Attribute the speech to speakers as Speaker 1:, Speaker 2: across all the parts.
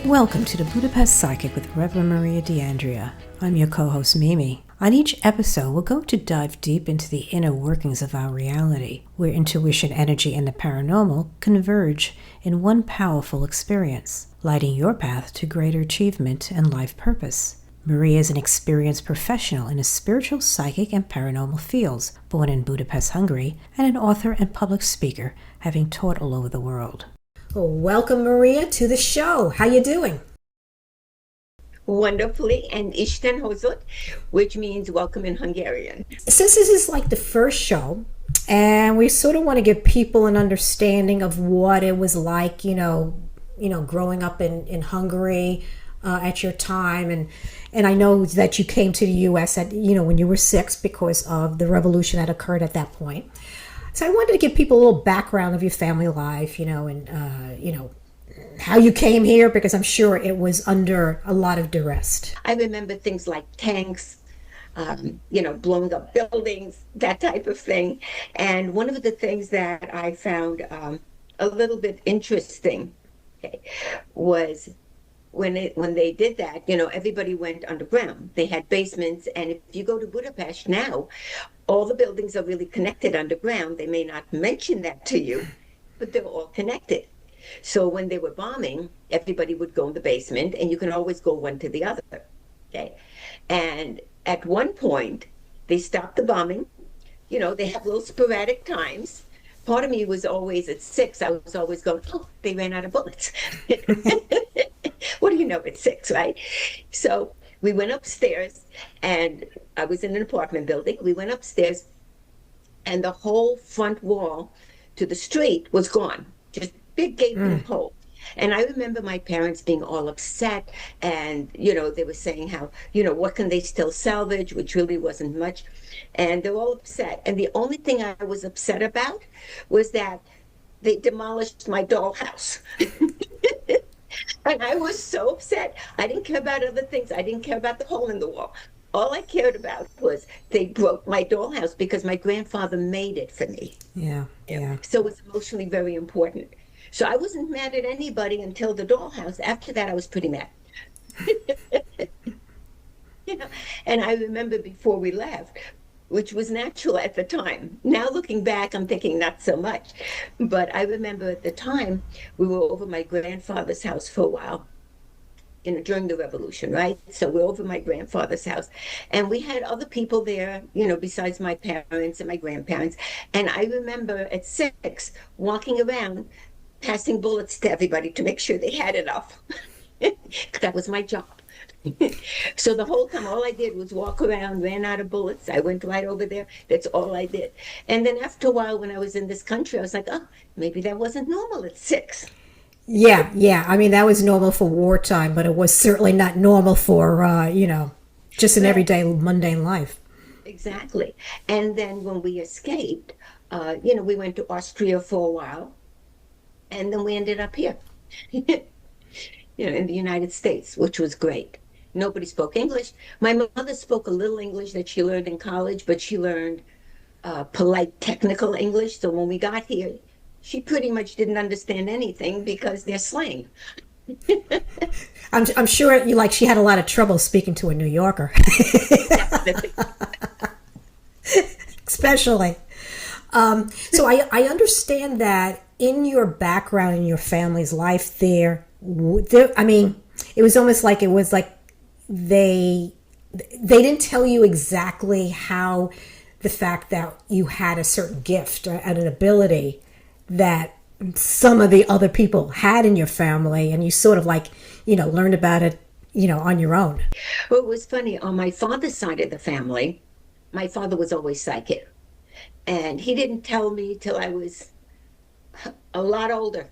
Speaker 1: Welcome to the Budapest Psychic with Reverend Maria D'Andrea. I'm your co-host Mimi. On each episode, we're going to dive deep into the inner workings of our reality, where intuition, energy, and the paranormal converge in one powerful experience, lighting your path to greater achievement and life purpose. Maria is an experienced professional in the spiritual, psychic, and paranormal fields, born in Budapest, Hungary, and an author and public speaker, having taught all over the world. Well, welcome, Maria, to the show. How you doing?
Speaker 2: Wonderfully, and Isten hozott, which means welcome in Hungarian.
Speaker 1: Since this is like the first show, and we sort of want to give people an understanding of what it was like, growing up in Hungary at your time, and I know that you came to the U.S. at when you were 6 because of the revolution that occurred at that point. So I wanted to give people a little background of your family life, and how you came here, because I'm sure it was under a lot of duress.
Speaker 2: I remember things like tanks, blowing up buildings, that type of thing. And one of the things that I found a little bit interesting, was when they did that, everybody went underground. They had basements, and if you go to Budapest now, all the buildings are really connected underground. They may not mention that to you, but they're all connected. So when they were bombing, everybody would go in the basement, and you can always go one to the other. Okay, and at one point, they stopped the bombing. They have little sporadic times. Part of me was always at 6. I was always going, oh, they ran out of bullets. What do you know at 6, right? So we went upstairs, and I was in an apartment building. We went upstairs, and the whole front wall to the street was gone. Just big gaping hole. And I remember my parents being all upset, and, they were saying how, what can they still salvage, which really wasn't much. And they're all upset. And the only thing I was upset about was that they demolished my dollhouse. And I was so upset. I didn't care about other things. I didn't care about the hole in the wall. All I cared about was they broke my dollhouse because my grandfather made it for me.
Speaker 1: Yeah.
Speaker 2: So it was emotionally very important. So I wasn't mad at anybody until the dollhouse. After that, I was pretty mad. And I remember before we left, which was natural at the time. Now looking back, I'm thinking not so much. But I remember at the time, we were over my grandfather's house for a while, during the revolution, right? So we're over my grandfather's house. And we had other people there, besides my parents and my grandparents. And I remember at 6, walking around, passing bullets to everybody to make sure they had enough. That was my job. So the whole time, all I did was walk around, ran out of bullets. I went right over there. That's all I did. And then after a while, when I was in this country, I was like, oh, maybe that wasn't normal at 6.
Speaker 1: Yeah. I mean, that was normal for wartime, but it was certainly not normal for, just an everyday mundane life.
Speaker 2: Exactly. And then when we escaped, we went to Austria for a while, and then we ended up here, in the United States, which was great. Nobody spoke English. My mother spoke a little English that she learned in college, but she learned polite, technical English. So when we got here, she pretty much didn't understand anything because they're slang.
Speaker 1: I'm sure she had a lot of trouble speaking to a New Yorker. Especially. So I understand that in your background, in your family's life there, I mean, it was almost like they didn't tell you exactly how the fact that you had a certain gift and an ability that some of the other people had in your family, and you sort of learned about it, on your own.
Speaker 2: Well, it was funny. On my father's side of the family, my father was always psychic. And he didn't tell me till I was a lot older.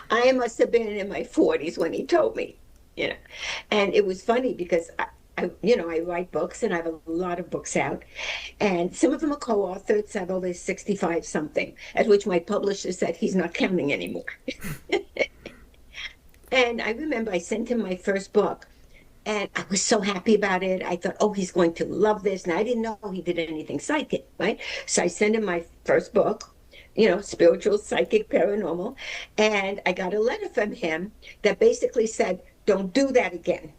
Speaker 2: I must have been in my 40s when he told me, And it was funny because I write books, and I have a lot of books out, and some of them are co-authored. Several is 65 something, at which my publisher said he's not counting anymore. And I remember I sent him my first book, and I was so happy about it. I thought, oh, he's going to love this. And I didn't know he did anything psychic, right? So I sent him my first book, spiritual, psychic, paranormal. And I got a letter from him that basically said, don't do that again,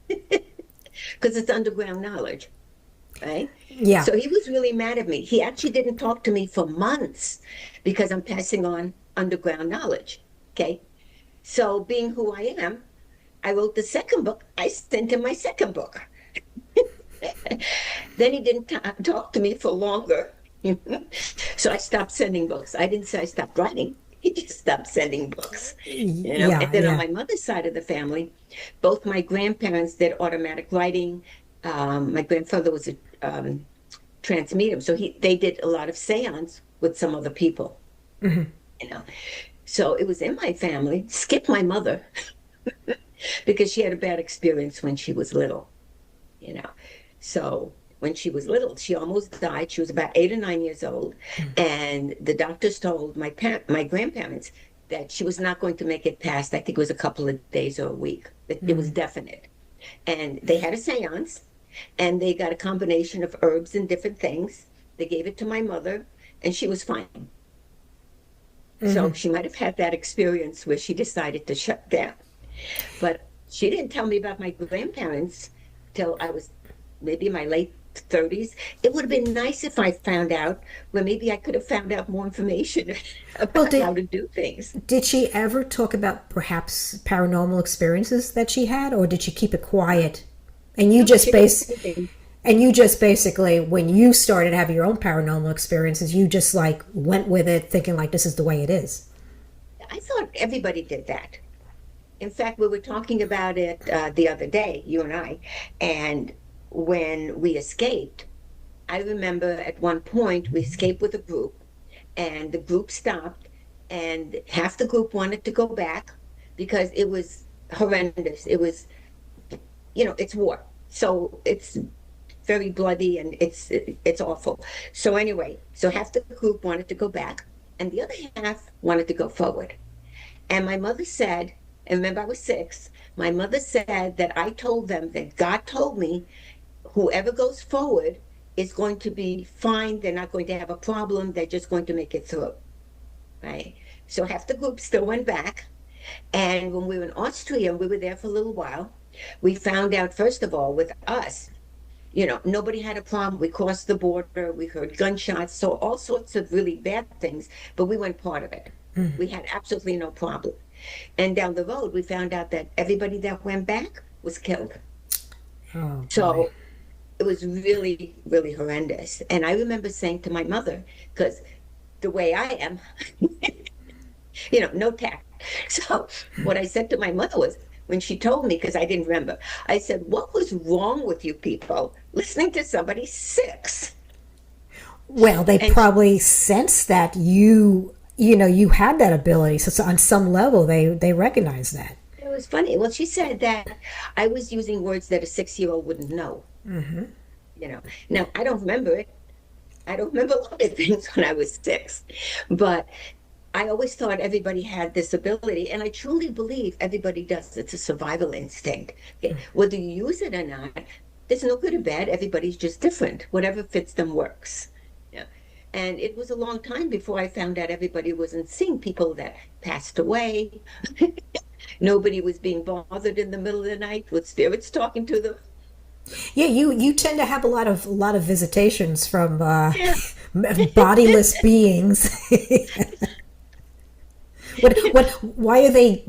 Speaker 2: because it's underground knowledge, right?
Speaker 1: Yeah.
Speaker 2: So he was really mad at me. He actually didn't talk to me for months because I'm passing on underground knowledge. Okay. So being who I am, I wrote the second book. I sent him my second book. Then he didn't talk to me for longer. So I stopped sending books. I didn't say I stopped writing. He just stopped sending books.
Speaker 1: Yeah,
Speaker 2: And then on
Speaker 1: yeah.
Speaker 2: my mother's side of the family, both my grandparents did automatic writing. My grandfather was a trance medium, so they did a lot of seance with some other people. You know, so it was in my family. Skip my mother because she had a bad experience when she was little. You know, so when she was little, she almost died. She was about 8 or 9 years old, and the doctors told my grandparents that she was not going to make it past. I think it was a couple of days or a week. That it was definite, and they had a séance, and they got a combination of herbs and different things. They gave it to my mother, and she was fine. So she might have had that experience where she decided to shut down. But she didn't tell me about my grandparents till I was maybe in my late 30s. It would have been nice if I found out, where maybe I could have found out more information
Speaker 1: Well,
Speaker 2: about how to do things.
Speaker 1: did she ever talk about perhaps paranormal experiences that she had, or did she keep it quiet? And you just
Speaker 2: She didn't say anything.
Speaker 1: basically, when you started having your own paranormal experiences, you just like went with it, thinking like this is the way it is.
Speaker 2: I thought everybody did that. In fact, we were talking about it the other day, you and I, and when we escaped, I remember at one point we escaped with a group, and the group stopped, and half the group wanted to go back because it was horrendous. It was, it's war, so it's very bloody and it's awful. So anyway, so half the group wanted to go back, and the other half wanted to go forward. And my mother said, and remember I was 6, my mother said that I told them that God told me whoever goes forward is going to be fine. They're not going to have a problem. They're just going to make it through, right? So half the group still went back. And when we were in Austria, we were there for a little while, we found out, first of all, with us, nobody had a problem. We crossed the border. We heard gunshots. So all sorts of really bad things, but we weren't part of it. We had absolutely no problem. And down the road, we found out that everybody that went back was killed.
Speaker 1: Oh boy.
Speaker 2: So it was really, really horrendous. And I remember saying to my mother, because the way I am, no tact. So what I said to my mother was, when she told me, because I didn't remember, I said, what was wrong with you people listening to somebody 6?
Speaker 1: Well, they
Speaker 2: And
Speaker 1: probably sensed that you had that ability. So on some level, they recognize that.
Speaker 2: it was funny. Well, she said that I was using words that a 6-year-old wouldn't know. Now I don't remember it. I don't remember a lot of things when I was 6, but I always thought everybody had this ability, and I truly believe everybody does. It's a survival instinct. Okay? Whether you use it or not, there's no good or bad. Everybody's just different. Whatever fits them works. Yeah. And it was a long time before I found out everybody wasn't seeing people that passed away. Nobody was being bothered in the middle of the night with spirits talking to them.
Speaker 1: Yeah, you tend to have a lot of visitations from
Speaker 2: Yeah.
Speaker 1: bodiless beings. Why are they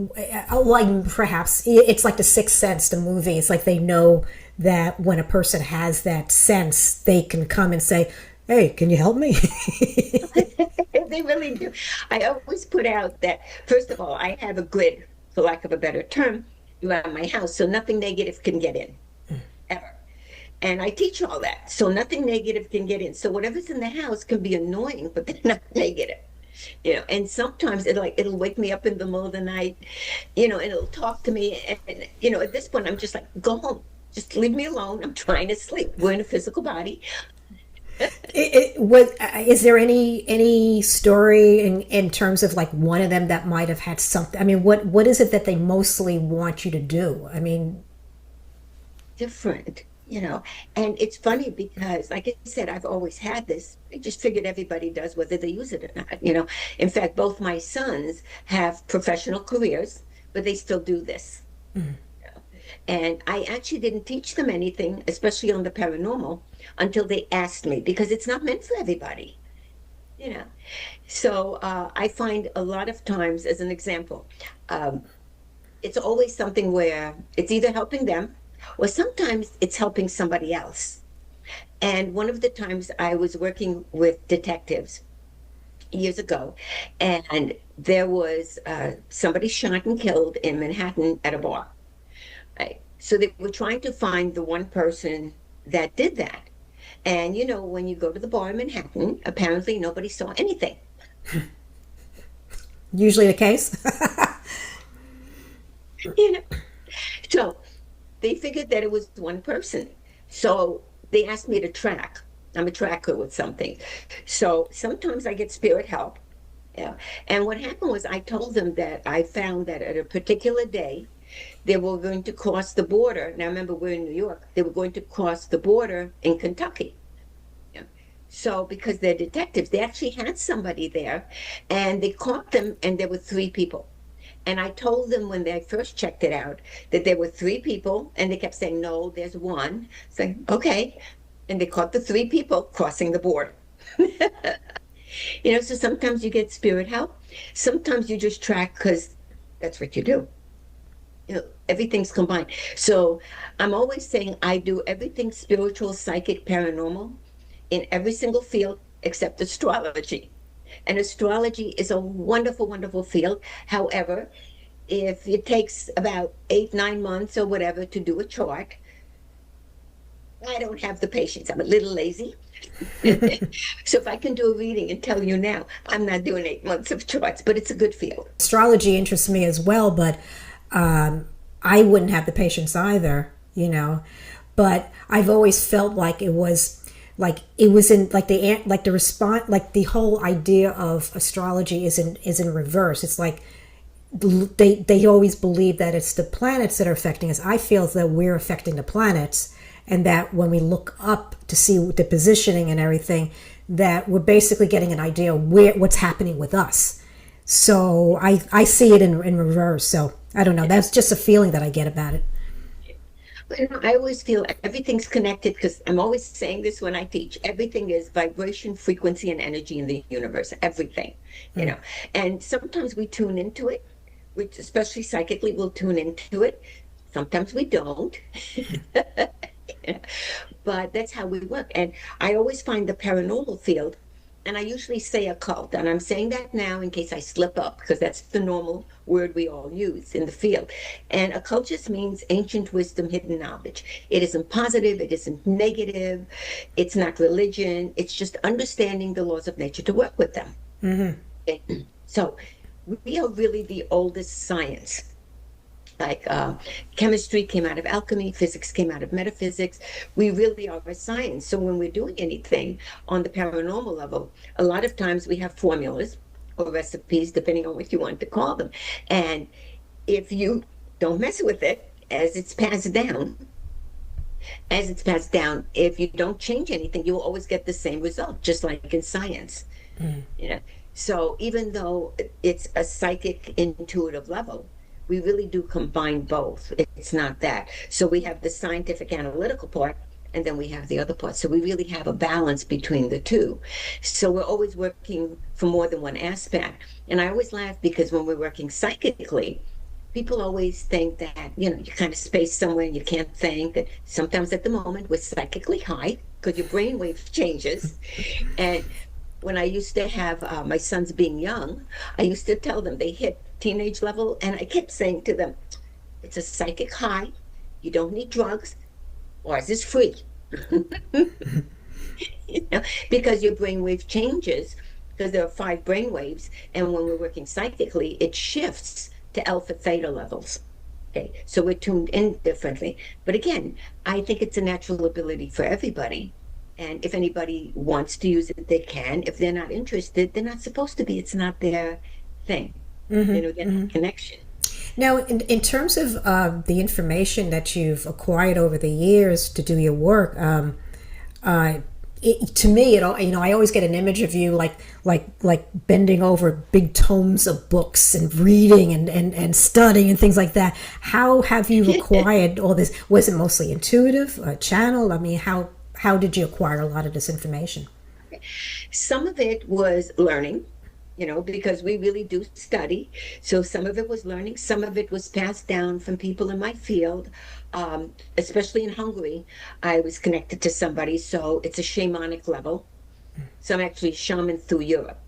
Speaker 1: like perhaps it's like the Sixth Sense, the movie. It's like they know that when a person has that sense, they can come and say, "Hey, can you help me?"
Speaker 2: They really do. I always put out that, first of all, I have a grid, for lack of a better term, around my house, so nothing negative can get in, ever. And I teach all that, so nothing negative can get in. So whatever's in the house can be annoying, but they're not negative. And sometimes it'll wake me up in the middle of the night, and it'll talk to me. And at this point, I'm just like, go home, just leave me alone. I'm trying to sleep. We're in a physical body.
Speaker 1: Is there any story in terms of like one of them that might have had something? I mean, what is it that they mostly want you to do? I mean,
Speaker 2: Different. you know. And it's funny because, like I said, I've always had this. I just figured everybody does, whether they use it or not, you know. In fact, both my sons have professional careers, but they still do this. You know. And I actually didn't teach them anything, especially on the paranormal, until they asked me, because it's not meant for everybody, you know. So I find a lot of times, as an example, um, it's always something where it's either helping them or sometimes it's helping somebody else. And one of the times I was working with detectives years ago, and there was somebody shot and killed in Manhattan at a bar. Right? So they were trying to find the one person that did that. And you know, when you go to the bar in Manhattan, apparently nobody saw anything.
Speaker 1: Usually the case.
Speaker 2: You know, so they figured that it was one person. So they asked me to track. I'm a tracker with something. So sometimes I get spirit help. Yeah. And what happened was I told them that I found that at a particular day, they were going to cross the border. Now remember, we're in New York. They were going to cross the border in Kentucky. Yeah. So because they're detectives, they actually had somebody there and they caught them, and there were three people. And I told them when they first checked it out that there were three people, and they kept saying, no, there's one. Saying, okay. And they caught the three people crossing the border. You know, so sometimes you get spirit help. Sometimes you just track because that's what you do. You know, everything's combined. So I'm always saying I do everything spiritual, psychic, paranormal in every single field except astrology. And astrology is a wonderful, wonderful field. However, if it takes about 8, 9 months or whatever to do a chart, I don't have the patience. I'm a little lazy. So if I can do a reading and tell you now, I'm not doing 8 months of charts, but it's a good field.
Speaker 1: Astrology interests me as well, but I wouldn't have the patience either, you know. But I've always felt like it was in like the response, like the whole idea of astrology is in reverse. It's like they always believe that it's the planets that are affecting us. I feel that we're affecting the planets, and that when we look up to see the positioning and everything, that we're basically getting an idea of what's happening with us. So I see it in reverse. So I don't know. That's just a feeling that I get about it.
Speaker 2: But you know, I always feel everything's connected because I'm always saying this when I teach. Everything is vibration, frequency, and energy in the universe. Everything, you know. And sometimes we tune into it, which especially psychically, we'll tune into it. Sometimes we don't. But that's how we work. And I always find the paranormal field, and I usually say occult, and I'm saying that now in case I slip up, because that's the normal word we all use in the field. And occult just means ancient wisdom, hidden knowledge. It isn't positive, it isn't negative, it's not religion, it's just understanding the laws of nature to work with them. Okay? So we are really the oldest science. Like chemistry came out of alchemy, physics came out of metaphysics. We really are a science. So when we're doing anything on the paranormal level, a lot of times we have formulas or recipes, depending on what you want to call them. And if you don't mess with it as it's passed down, if you don't change anything, you will always get the same result, just like in science. You know, so even though it's a psychic, intuitive level, we really do combine both. It's not that. So we have the scientific analytical part, and then we have the other part. So we really have a balance between the two. So we're always working for more than one aspect. And I always laugh because when we're working psychically, people always think that, you know, you're kind of spaced somewhere and you can't think. That sometimes at the moment we're psychically high because your brainwave changes. And when I used to have my sons being young, I used to tell them they hit teenage level, and I kept saying to them, it's a psychic high. You don't need drugs. Ours is free. You know, because your brainwave changes, because there are 5 brainwaves, and when we're working psychically, it shifts to alpha theta levels. Okay, so we're tuned in differently. But again, I think it's a natural ability for everybody. And if anybody wants to use it, they can. If they're not interested, they're not supposed to be. It's not their thing. You know, get that connection.
Speaker 1: Now, in terms of the information that you've acquired over the years to do your work, uh, to me, I always get an image of you like bending over big tomes of books and reading and studying and things like that. How have you acquired all this? Was it mostly intuitive, channel? I mean, how did you acquire a lot of this information?
Speaker 2: Some of it was learning, because we really do study. So some of it was learning, some of it was passed down from people in my field. Especially in Hungary, I was connected to somebody, so it's a shamanic level. So I'm actually a shaman through Europe.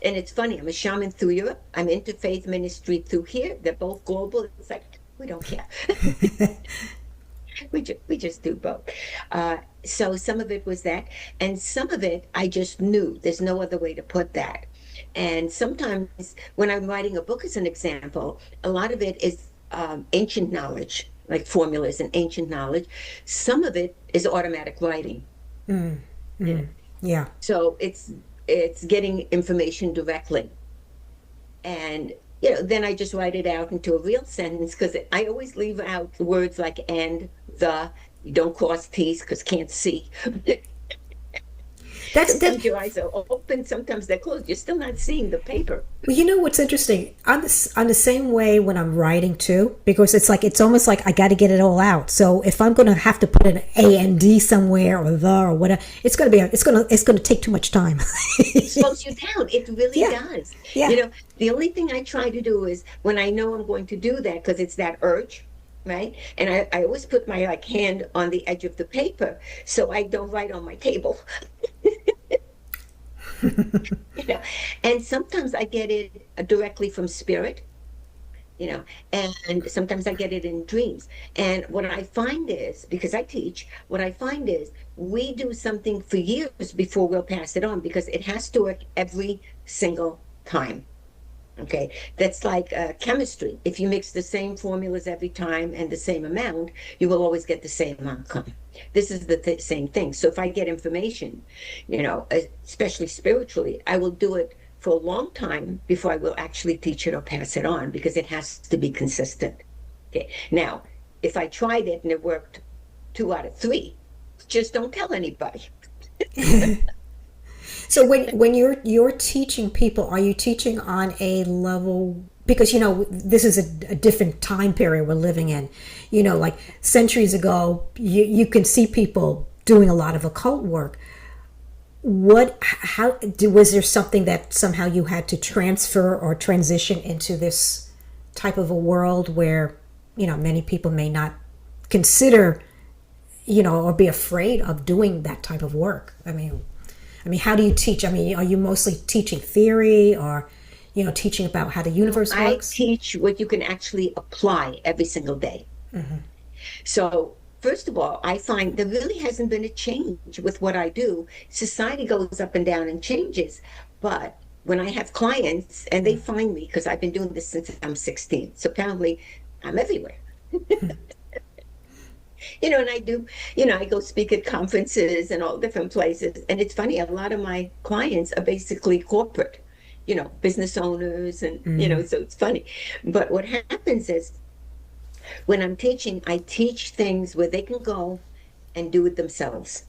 Speaker 2: And it's funny, I'm a shaman through Europe. I'm interfaith ministry through here. They're both global. It's like, we don't care. we just do both. So some of it was that. And some of it, I just knew. There's no other way to put that. And sometimes when I'm writing a book, as an example, a lot of it is ancient knowledge, like formulas and ancient knowledge. Some of it is automatic writing.
Speaker 1: Yeah.
Speaker 2: So it's getting information directly. And then I just write it out into a real sentence, because I always leave out words like and, the. You don't cross T's because can't see. Sometimes your eyes are open, sometimes they're closed. You're still not seeing the paper.
Speaker 1: Well, you know what's interesting? I'm the same way when I'm writing too, because it's almost like I got to get it all out. So if I'm going to have to put an A and D somewhere or the or whatever, it's going to take too much time.
Speaker 2: It slows you down. It really does.
Speaker 1: Yeah.
Speaker 2: The only thing I try to do is when I know I'm going to do that, because it's that urge. Right. And I always put my hand on the edge of the paper so I don't write on my table. And sometimes I get it directly from spirit, and sometimes I get it in dreams. And what I find is, because I teach, what I find is we do something for years before we'll pass it on, because it has to work every single time. Okay, that's like chemistry. If you mix the same formulas every time and the same amount, you will always get the same outcome. This is the same thing. So if I get information, especially spiritually, I will do it for a long time before I will actually teach it or pass it on, because it has to be consistent. Okay, now, if I tried it and it worked 2 out of 3, just don't tell anybody.
Speaker 1: So when you're teaching people, are you teaching on a level, because this is a different time period we're living in, like centuries ago, you can see people doing a lot of occult work. Was there something that somehow you had to transfer or transition into this type of a world where many people may not consider or be afraid of doing that type of work? I mean, how do you teach? I mean, are you mostly teaching theory, or, teaching about how the universe works?
Speaker 2: I teach what you can actually apply every single day. Mm-hmm. So, first of all, I find there really hasn't been a change with what I do. Society goes up and down and changes. But when I have clients and they find me, because I've been doing this since I'm 16, so apparently I'm everywhere. And I do, I go speak at conferences and all different places. And it's funny, a lot of my clients are basically corporate, business owners. And, so it's funny. But what happens is when I'm teaching, I teach things where they can go and do it themselves.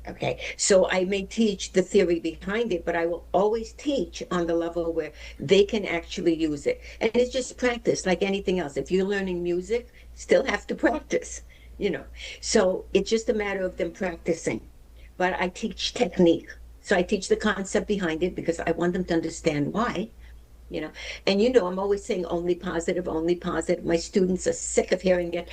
Speaker 2: Okay, so I may teach the theory behind it, but I will always teach on the level where they can actually use it. And it's just practice, like anything else. If you're learning music, still have to practice. So it's just a matter of them practicing. But I teach technique. So I teach the concept behind it, because I want them to understand why, And I'm always saying only positive, only positive. My students are sick of hearing it.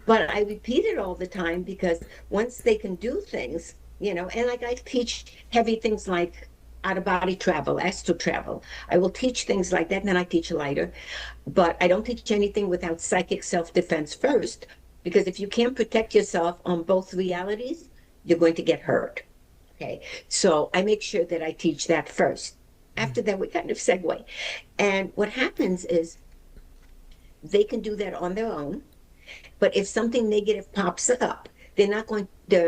Speaker 2: But I repeat it all the time, because once they can do things, and like I teach heavy things like out-of-body travel, astral travel. I will teach things like that, and then I teach lighter. But I don't teach anything without psychic self-defense first, because if you can't protect yourself on both realities, you're going to get hurt. Okay, so I make sure that I teach that first. After that, we kind of segue. And what happens is they can do that on their own. But if something negative pops up, they're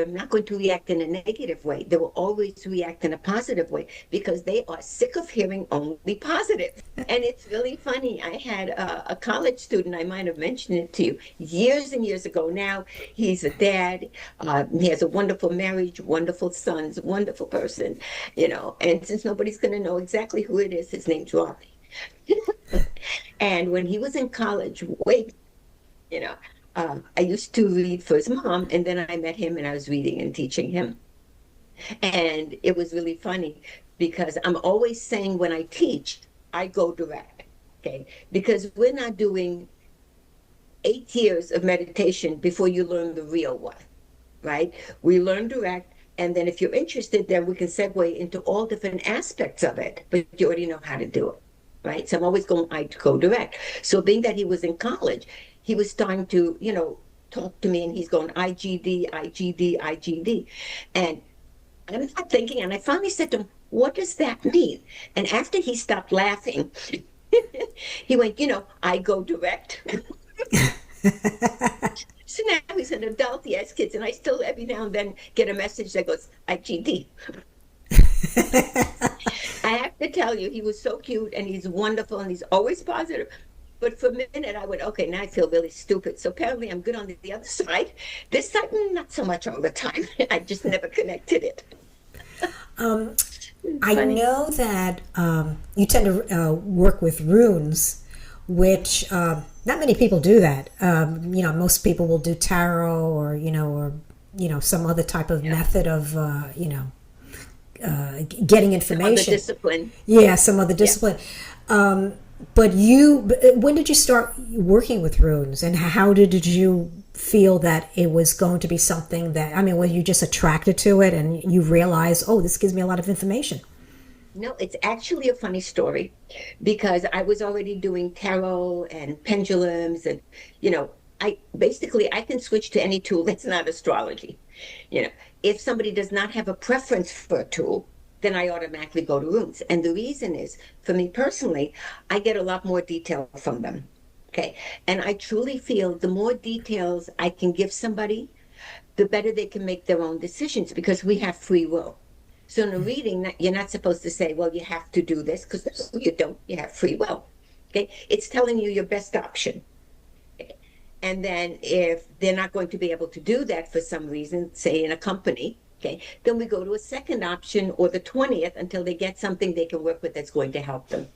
Speaker 2: not going to react in a negative way. They will always react in a positive way because they are sick of hearing only positive. And it's really funny. I had a college student, I might have mentioned it to you, years and years ago. Now he's a dad. He has a wonderful marriage, wonderful sons, wonderful person, And since nobody's going to know exactly who it is, his name's Robbie. And when he was in college, I used to read for his mom, and then I met him and I was reading and teaching him. And it was really funny because I'm always saying when I teach, I go direct, okay? Because we're not doing 8 years of meditation before you learn the real one, right? We learn direct, and then if you're interested, then we can segue into all different aspects of it, but you already know how to do it, right? So I'm always I go direct. So being that he was in college, he was starting to, talk to me, and he's going IGD, IGD, IGD. And I'm not thinking, and I finally said to him, what does that mean? And after he stopped laughing, he went, I go direct. So now he's an adult, he has kids, and I still every now and then get a message that goes, IGD. I have to tell you, he was so cute, and he's wonderful, and he's always positive. But for a minute, I went, okay, now I feel really stupid. So apparently I'm good on the other side. This side, not so much all the time. I just never connected it.
Speaker 1: I know that you tend to work with runes, which not many people do that. Most people will do tarot or some other type of method of, getting information.
Speaker 2: Some other discipline.
Speaker 1: Yeah, some other discipline. Yeah. But when did you start working with runes, and how did you feel that it was going to be something that, were you just attracted to it and you realized, oh, this gives me a lot of information?
Speaker 2: No, it's actually a funny story because I was already doing tarot and pendulums and, I can switch to any tool that's not astrology. If somebody does not have a preference for a tool, then I automatically go to runes. And the reason is, for me personally, I get a lot more detail from them. Okay. And I truly feel the more details I can give somebody, the better they can make their own decisions because we have free will. So in a reading, you're not supposed to say, well, you have to do this because you don't. You have free will. Okay. It's telling you your best option. Okay? And then if they're not going to be able to do that for some reason, say in a company, okay, then we go to a second option or the 20th until they get something they can work with that's going to help them.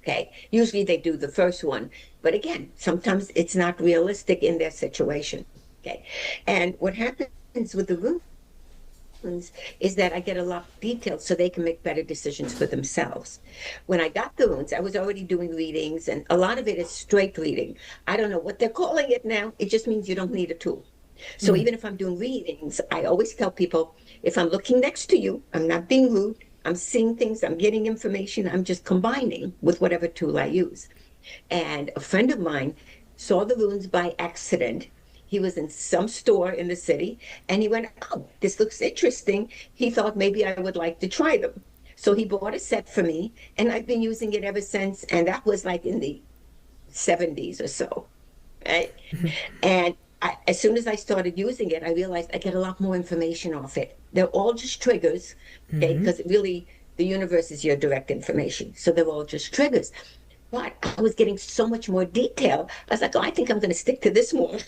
Speaker 2: Okay, usually they do the first one, but again, sometimes it's not realistic in their situation. Okay, and what happens with the runes is that I get a lot of details so they can make better decisions for themselves. When I got the runes, I was already doing readings, and a lot of it is straight reading. I don't know what they're calling it now. It just means you don't need a tool. So even if I'm doing readings, I always tell people, if I'm looking next to you, I'm not being rude, I'm seeing things, I'm getting information, I'm just combining with whatever tool I use. And a friend of mine saw the runes by accident. He was in some store in the city, and he went, oh, this looks interesting. He thought maybe I would like to try them. So he bought a set for me, and I've been using it ever since, and that was like in the 70s or so, right? And as soon as I started using it, I realized I get a lot more information off it. They're all just triggers, okay? Because really, the universe is your direct information. So they're all just triggers. But I was getting so much more detail. I was like, oh, I think I'm going to stick to this more.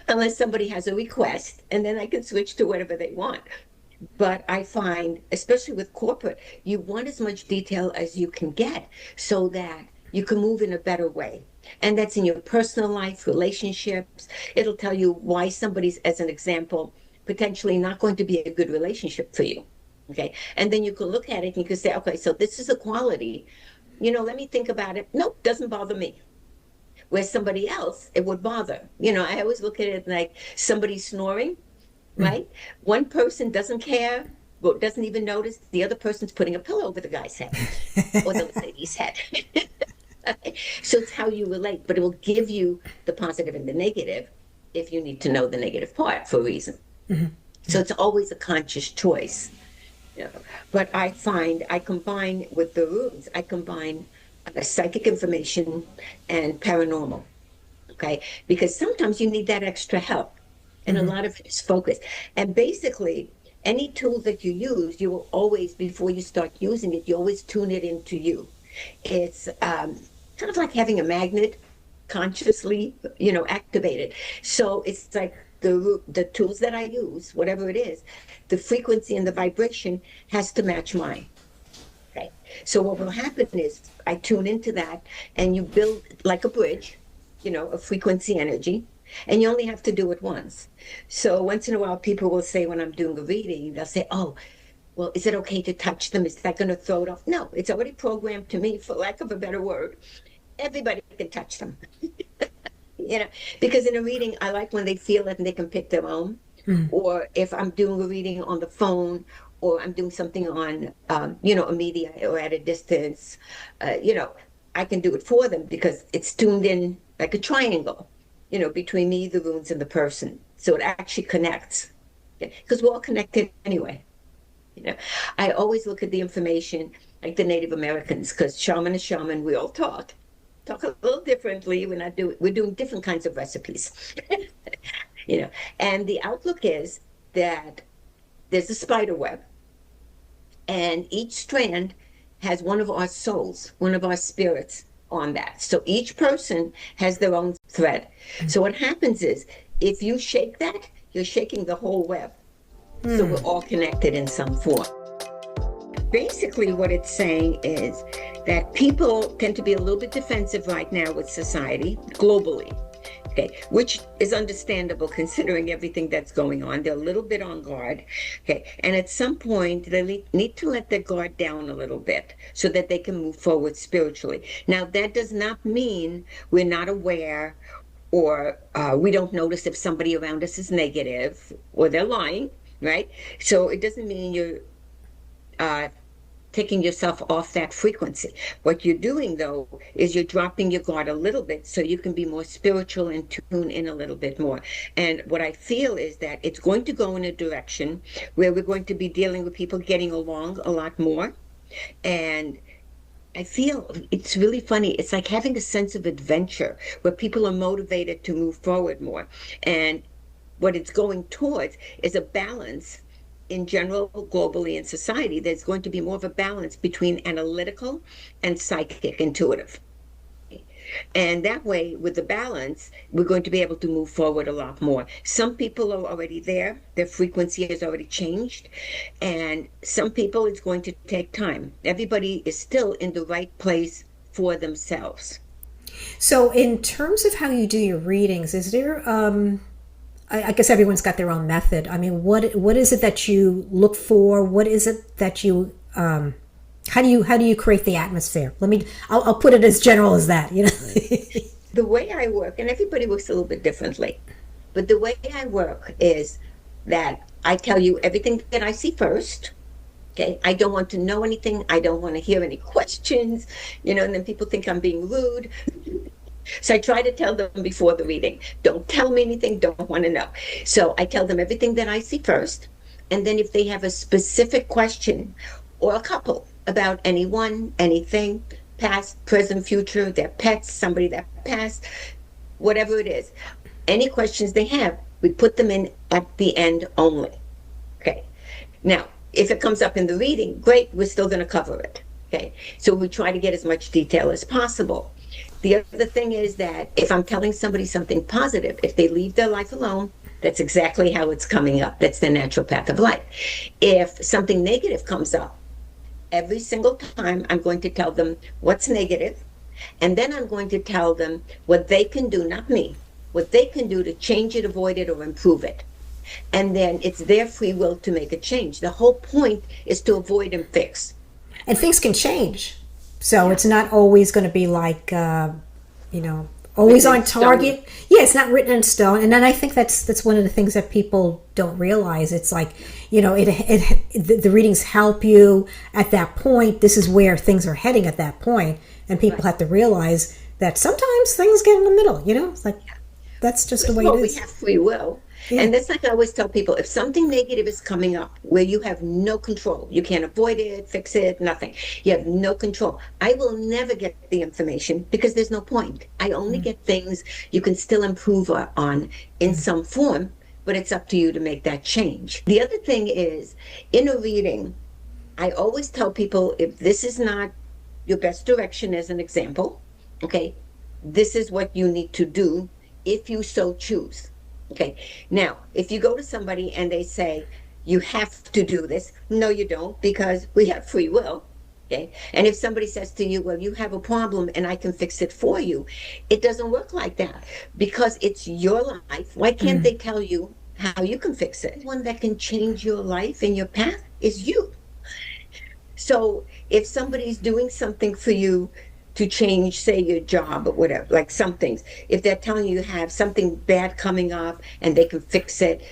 Speaker 2: Unless somebody has a request, and then I can switch to whatever they want. But I find, especially with corporate, you want as much detail as you can get so that you can move in a better way. And that's in your personal life, relationships. It'll tell you why somebody's, as an example, potentially not going to be a good relationship for you. Okay. And then you can look at it and you can say, okay, so this is a quality. Let me think about it. Nope, doesn't bother me. Where somebody else, it would bother. I always look at it like somebody snoring, right? One person doesn't care, doesn't even notice. The other person's putting a pillow over the guy's head or the lady's head. So it's how you relate, but it will give you the positive and the negative if you need to know the negative part for a reason. So it's always a conscious choice. But I find I combine with the runes, I combine psychic information and paranormal, okay? Because sometimes you need that extra help. And a lot of it is focus. And basically, any tool that you use, you will always, before you start using it, you always tune it into you. It's kind of like having a magnet consciously, activated. So it's like the tools that I use, whatever it is, the frequency and the vibration has to match mine. Okay. So what will happen is I tune into that, and you build like a bridge, a frequency energy, and you only have to do it once. So once in a while, people will say, when I'm doing a reading, they'll say, oh, well, is it okay to touch them? Is that going to throw it off? No, it's already programmed to me, for lack of a better word. Everybody can touch them. Because in a reading, I like when they feel it and they can pick their own. Or if I'm doing a reading on the phone, or I'm doing something on, a media or at a distance, I can do it for them because it's tuned in like a triangle, between me, the runes, and the person. So it actually connects, because we're all connected anyway. I always look at the information like the Native Americans, because shaman is shaman. We all talk a little differently. We're doing different kinds of recipes, and the outlook is that there's a spider web, and each strand has one of our souls, one of our spirits on that. So each person has their own thread. So what happens is, if you shake that, you're shaking the whole web. So we're all connected in some form. Basically, what it's saying is that people tend to be a little bit defensive right now with society globally, okay, which is understandable considering everything that's going on. They're a little bit on guard, okay, and at some point they need to let their guard down a little bit so that they can move forward spiritually. Now, that does not mean we're not aware, or we don't notice if somebody around us is negative or they're lying, right? So it doesn't mean you're taking yourself off that frequency. What you're doing, though, is you're dropping your guard a little bit so you can be more spiritual and tune in a little bit more. And what I feel is that it's going to go in a direction where we're going to be dealing with people getting along a lot more. And I feel it's really funny. It's like having a sense of adventure where people are motivated to move forward more. And what it's going towards is a balance in general, globally, in society. There's going to be more of a balance between analytical and psychic, intuitive. And that way, with the balance, we're going to be able to move forward a lot more. Some people are already there. Their frequency has already changed. And some people, it's going to take time. Everybody is still in the right place for themselves.
Speaker 1: So in terms of how you do your readings, is there... I guess everyone's got their own method. I mean, what is it that you look for? What is it that you how do you create the atmosphere? I'll put it as general as that,
Speaker 2: The way I work, and everybody works a little bit differently, but the way I work is that I tell you everything that I see first. Okay, I don't want to know anything. I don't want to hear any questions, and then people think I'm being rude. So I try to tell them before the reading, don't tell me anything, don't want to know. So I tell them everything that I see first. And then if they have a specific question or a couple about anyone, anything, past, present, future, their pets, somebody that passed, whatever it is, any questions they have, we put them in at the end only. Okay. Now, if it comes up in the reading, great, we're still going to cover it. Okay. So we try to get as much detail as possible. The other thing is that if I'm telling somebody something positive, if they leave their life alone, that's exactly how it's coming up. That's the natural path of life. If something negative comes up, every single time I'm going to tell them what's negative, and then I'm going to tell them what they can do, not me, what they can do to change it, avoid it, or improve it. And then it's their free will to make a change. The whole point is to avoid and fix.
Speaker 1: And things can change. So it's not always going to be like, always on target. Yeah, it's not written in stone. And then I think that's one of the things that people don't realize. It's like, the readings help you at that point. This is where things are heading at that point. And people have to realize that sometimes things get in the middle, It's like, that's just the way it is.
Speaker 2: We have free will. Yeah. And that's like I always tell people, if something negative is coming up where you have no control, you can't avoid it, fix it, nothing. You have no control. I will never get the information because there's no point. I only get things you can still improve on in some form but it's up to you to make that change. The other thing is, in a reading, I always tell people, if this is not your best direction, as an example, okay, this is what you need to do if you so choose. Okay, now, if you go to somebody and they say, you have to do this, no, you don't, because we have free will. Okay, and if somebody says to you, well, you have a problem and I can fix it for you, it doesn't work like that, because it's your life. Why can't they tell you how you can fix it? One that can change your life and your path is you. So if somebody's doing something for you to change, say, your job or whatever, like some things, if they're telling you have something bad coming up and they can fix it,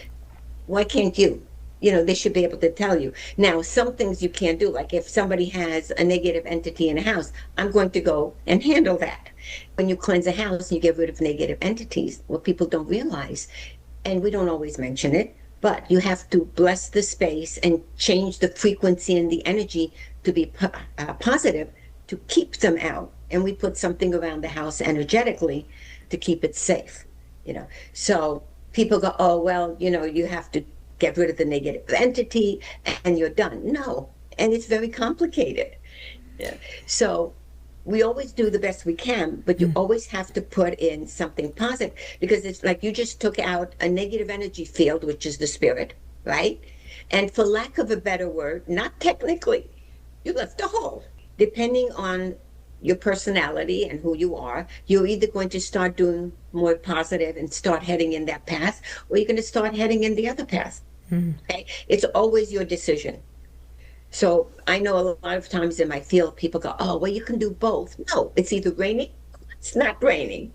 Speaker 2: why can't you? You know, they should be able to tell you. Now, some things you can't do, like if somebody has a negative entity in a house, I'm going to go and handle that. When you cleanse a house and you get rid of negative entities, what people don't realize, and we don't always mention it, but you have to bless the space and change the frequency and the energy to be positive to keep them out. And we put something around the house energetically to keep it safe, you know. So people go, oh, well, you know, you have to get rid of the negative entity and you're done. No, and it's very complicated. Yeah. So we always do the best we can, but you always have to put in something positive, because it's like you just took out a negative energy field, which is the spirit, right? And for lack of a better word, not technically, you left a hole. Depending on your personality and who you are, you're either going to start doing more positive and start heading in that path, or you're going to start heading in the other path. Okay? It's always your decision. So I know a lot of times in my field, people go, oh, well, you can do both. No, it's either raining, it's not raining.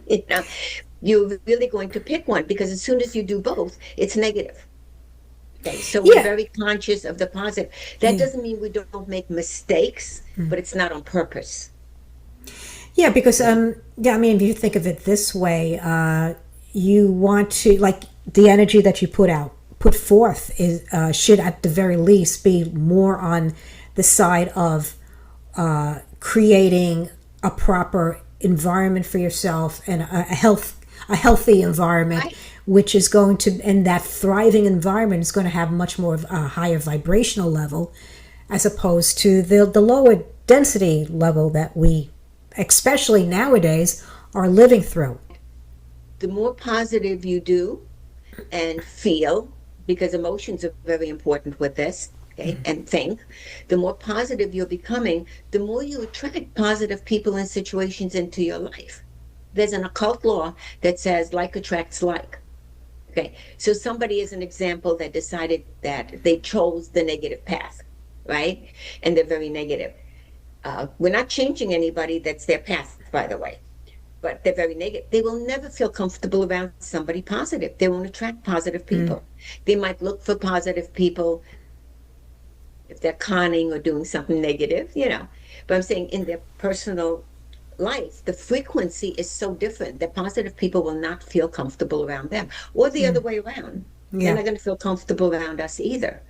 Speaker 2: You know, you're really going to pick one, because as soon as you do both, it's negative. Okay, so we're very conscious of the positive. That doesn't mean we don't make mistakes, but it's not on purpose.
Speaker 1: Yeah, because, I mean, if you think of it this way, you want to, like, the energy that you put forth is should at the very least be more on the side of creating a proper environment for yourself and a healthy environment, right, which is going to, and that thriving environment is going to have much more of a higher vibrational level, as opposed to the lower density level that we, especially nowadays, are living through.
Speaker 2: The more positive you do and feel, because emotions are very important with this, okay, and think, the more positive you're becoming, the more you attract positive people and situations into your life. There's an occult law that says like attracts like. Okay, so somebody is an example that decided that they chose the negative path, right? And they're very negative. We're not changing anybody, that's their path, by the way. But they're very negative. They will never feel comfortable around somebody positive. They won't attract positive people. They might look for positive people if they're conning or doing something negative, you know. But I'm saying in their personal life, the frequency is so different that positive people will not feel comfortable around them, or the other way around. They're not going to feel comfortable around us either.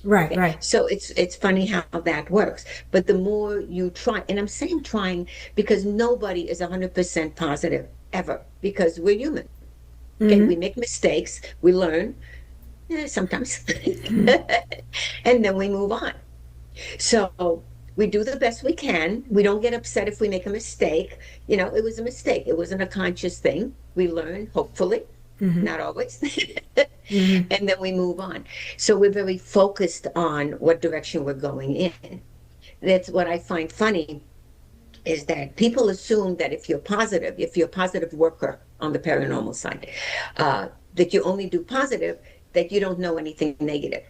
Speaker 1: Right,
Speaker 2: Okay?
Speaker 1: right.
Speaker 2: So it's funny how that works. But the more you try, and I'm saying trying because nobody is 100% positive ever, because we're human. Okay, we make mistakes, we learn, sometimes, and then we move on. So we do the best we can. We don't get upset if we make a mistake. You know, it was a mistake. It wasn't a conscious thing. We learn, hopefully, not always. And then we move on. So we're very focused on what direction we're going in. That's what I find funny, is that people assume that if you're a positive worker on the paranormal side, that you only do positive, that you don't know anything negative.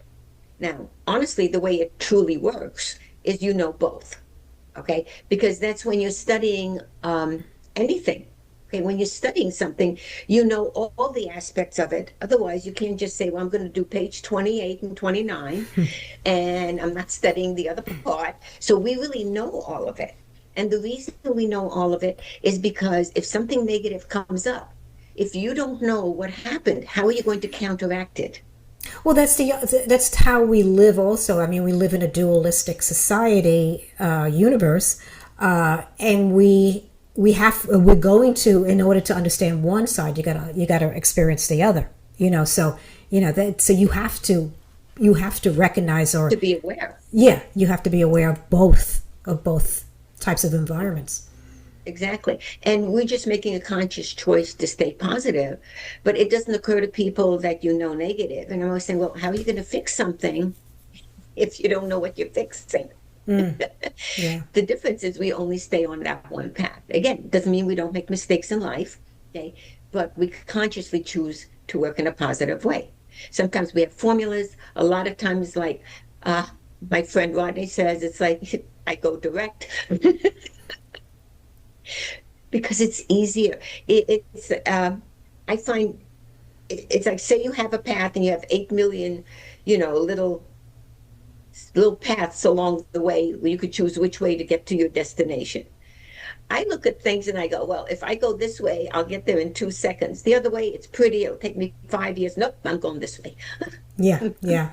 Speaker 2: Now, honestly, the way it truly works is you know both, okay? Because that's when you're studying anything. Okay, when you're studying something, you know all the aspects of it. Otherwise, you can't just say, well, I'm going to do page 28 and 29, and I'm not studying the other part. So we really know all of it. And the reason we know all of it is because if something negative comes up, if you don't know what happened, how are you going to counteract it?
Speaker 1: Well, that's how we live also. I mean, we live in a dualistic society, universe, and we're going to, in order to understand one side, you gotta experience the other. So so you have to recognize, or
Speaker 2: to be aware.
Speaker 1: Yeah, you have to be aware of both types of environments.
Speaker 2: Exactly. And we're just making a conscious choice to stay positive, but it doesn't occur to people that negative. And I'm always saying, well, how are you going to fix something if you don't know what you're fixing?
Speaker 1: Yeah.
Speaker 2: The difference is we only stay on that one path. Again, it doesn't mean we don't make mistakes in life, okay? But we consciously choose to work in a positive way. Sometimes we have formulas. A lot of times, like my friend Rodney says, it's like I go direct. Because it's easier. I find it's like, say you have a path and you have 8 million, little paths along the way where you could choose which way to get to your destination. I look at things and I go, well, if I go this way, I'll get there in 2 seconds. The other way, it's pretty. It'll take me 5 years. Nope, I'm going this way.
Speaker 1: Yeah.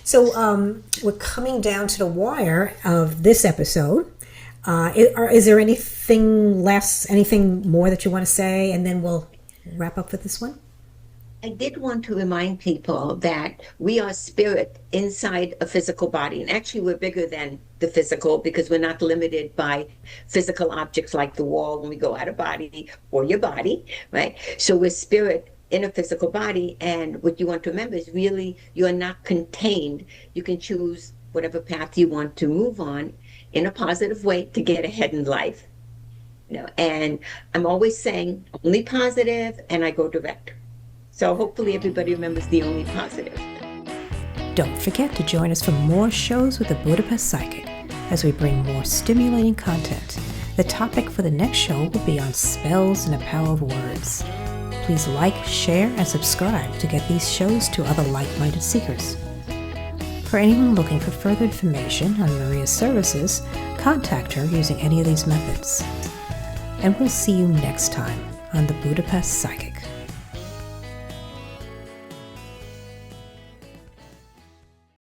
Speaker 1: So we're coming down to the wire of this episode. Is there anything more that you want to say, and then we'll wrap up with this one?
Speaker 2: I did want to remind people that we are spirit inside a physical body. And actually, we're bigger than the physical because we're not limited by physical objects like the wall when we go out of body or your body, right? So we're spirit in a physical body. And what you want to remember is really you're not contained. You can choose whatever path you want to move on in a positive way to get ahead in life. And I'm always saying only positive, and I go direct. So hopefully everybody remembers the only positive.
Speaker 1: Don't forget to join us for more shows with the Budapest Psychic as we bring more stimulating content. The topic for the next show will be on spells and the power of words. Please like, share, and subscribe to get these shows to other like-minded seekers. For anyone looking for further information on Maria's services, contact her using any of these methods. And we'll see you next time on the Budapest Psychic.